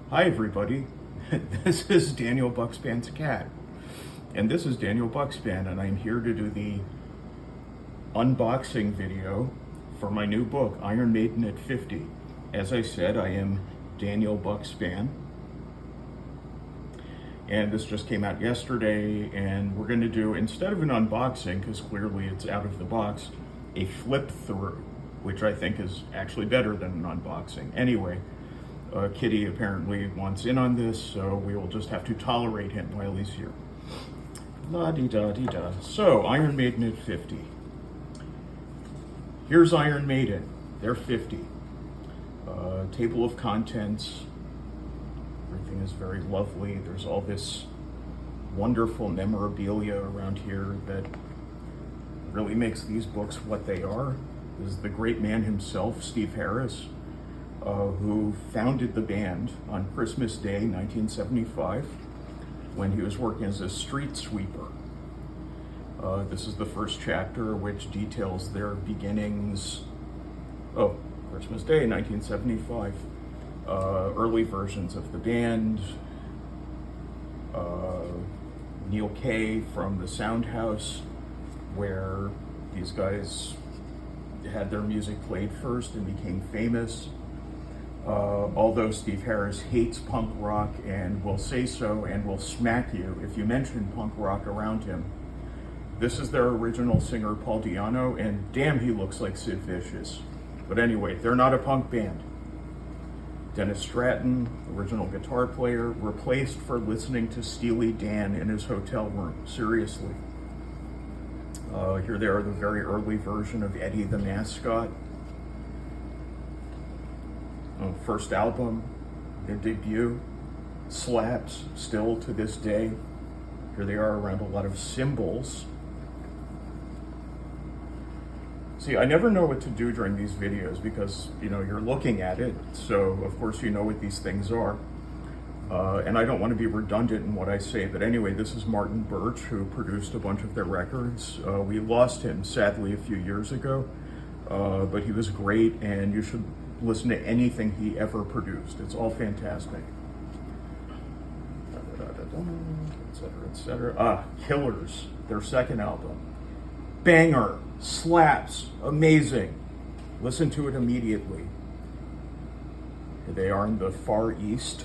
Hi everybody, this is Daniel Buckspan's cat, and this is Daniel Buckspan, and I'm here to do the unboxing video for my new book, Iron Maiden at 50. As I said, I am Daniel Buckspan, and this just came out yesterday, and we're going to do, instead of an unboxing, because clearly it's out of the box, a flip through, which I think is actually better than an unboxing. Anyway, Kitty apparently wants in on this, so we will just have to tolerate him while he's here. La-di-da-di-da. So, Iron Maiden at 50. Here's Iron Maiden. They're 50. Table of contents. Everything is very lovely. There's all this wonderful memorabilia around here that really makes these books what they are. This is the great man himself, Steve Harris, who founded the band on Christmas Day, 1975, when he was working as a street sweeper. This is the first chapter, which details their beginnings. Oh, Christmas Day, 1975. Early versions of the band. Neil Kay from the Sound House, where these guys had their music played first and became famous. Although Steve Harris hates punk rock and will say so and will smack you if you mention punk rock around him. This is their original singer, Paul Di'Anno, and damn, he looks like Sid Vicious. But anyway, they're not a punk band. Dennis Stratton, original guitar player, replaced for listening to Steely Dan in his hotel room. Seriously. Here they are, the very early version of Eddie the Mascot. First album, their debut, slaps still to this day. Here they are around a lot of symbols. See, I never know what to do during these videos because, you're looking at it, so of course you know what these things are. And I don't want to be redundant in what I say, but anyway, this is Martin Birch, who produced a bunch of their records. We lost him, sadly, a few years ago, but he was great, and you should listen to anything he ever produced. It's all fantastic. Etc., etc. Killers, their second album. Banger, slaps, amazing. Listen to it immediately. Here they are in the Far East.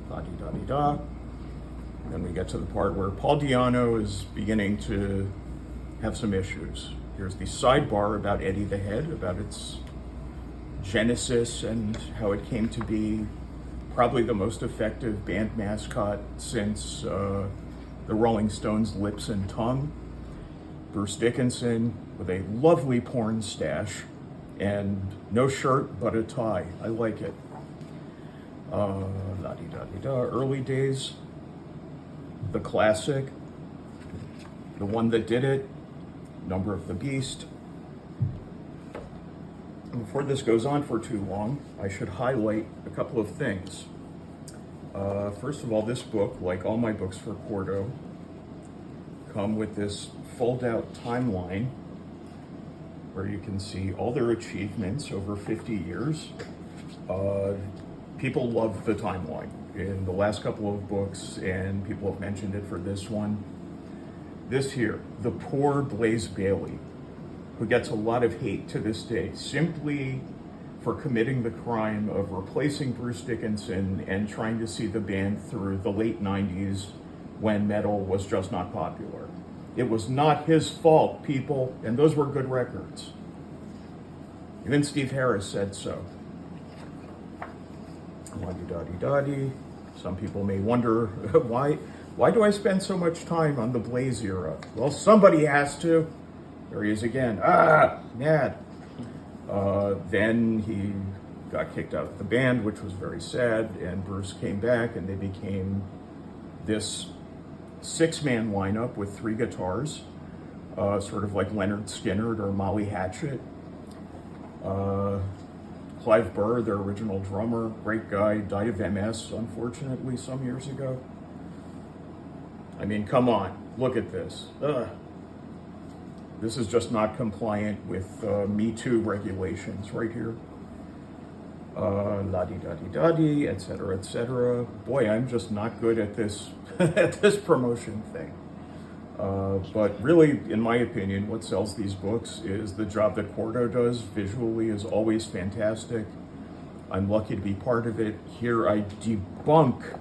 Da-di-da-di-da. Then we get to the part where Paul Di'Anno is beginning to have some issues. Here's the sidebar about Eddie the Head, about its genesis and how it came to be probably the most effective band mascot since the Rolling Stones' Lips and Tongue. Bruce Dickinson with a lovely porn stash and no shirt but a tie. I like it. La-di-da-di-da. Early days, the classic, the one that did it, Number of the Beast. Before this goes on for too long, I should highlight a couple of things. First of all, this book, like all my books for Quarto, come with this fold-out timeline where you can see all their achievements over 50 years. People love the timeline in the last couple of books, and people have mentioned it for this one. This here, the poor Blaze Bayley, who gets a lot of hate to this day, simply for committing the crime of replacing Bruce Dickinson and trying to see the band through the late 90s when metal was just not popular. It was not his fault, people, and those were good records. Even Steve Harris said so. La-di-da-di-da-di. Some people may wonder, why do I spend so much time on the Blaze era? Well, somebody has to. There he is again. Mad. Then he got kicked out of the band, which was very sad, and Bruce came back, and they became this six-man lineup with three guitars, sort of like Leonard Skinner or Molly Hatchet. Clive Burr, their original drummer, great guy, died of MS, unfortunately, some years ago. I mean, come on, look at this. This is just not compliant with Me Too regulations right here. la-di-da-di-da-di, etc., etc. Boy, I'm just not good at this at this promotion thing. But really, in my opinion, what sells these books is the job that Quarto does visually is always fantastic. I'm lucky to be part of it. Here I debunk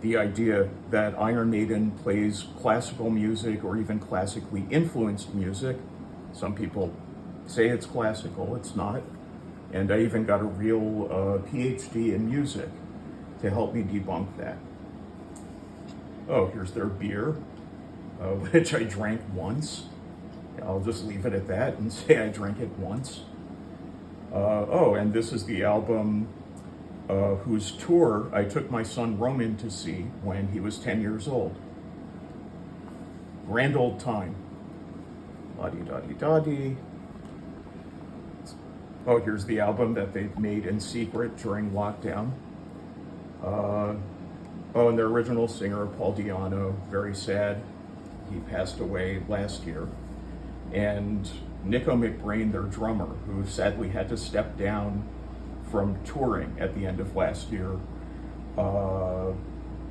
the idea that Iron Maiden plays classical music or even classically influenced music. Some people say it's classical, it's not. And I even got a real PhD in music to help me debunk that. Oh, here's their beer, which I drank once. I'll just leave it at that and say I drank it once. Oh, and this is the album whose tour I took my son Roman to see when he was 10 years old. Grand old time. La-di-da-di-da-di. Oh, here's the album that they made in secret during lockdown. Oh, and their original singer, Paul Di'Anno, very sad. He passed away last year. And Nico McBrain, their drummer, who sadly had to step down from touring at the end of last year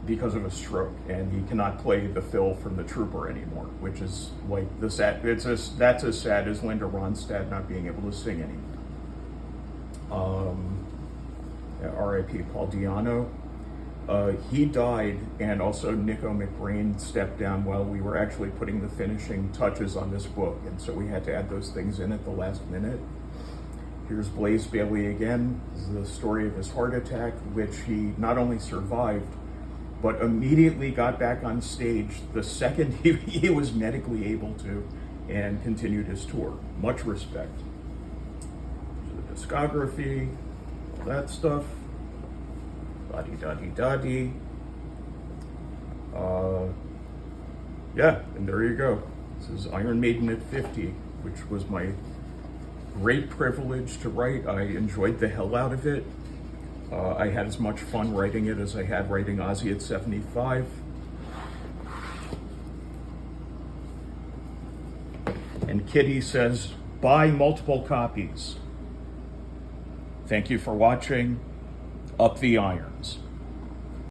because of a stroke, and he cannot play the fill from The Trooper anymore, which is like the sad. That's as sad as Linda Ronstadt not being able to sing anymore. R.I.P. Paul Di'Anno. He died, and also Nico McBrain stepped down while we were actually putting the finishing touches on this book, and so we had to add those things in at the last minute. Here's Blaze Bayley again. This is the story of his heart attack, which he not only survived, but immediately got back on stage the second he was medically able to, and continued his tour. Much respect. Here's the discography, all that stuff. La-di-da-di-da-di. Yeah, and there you go. This is Iron Maiden at 50, which was my great privilege to write. I enjoyed the hell out of it. I had as much fun writing it as I had writing Ozzy at 75. And Kitty says, buy multiple copies. Thank you for watching. Up the irons.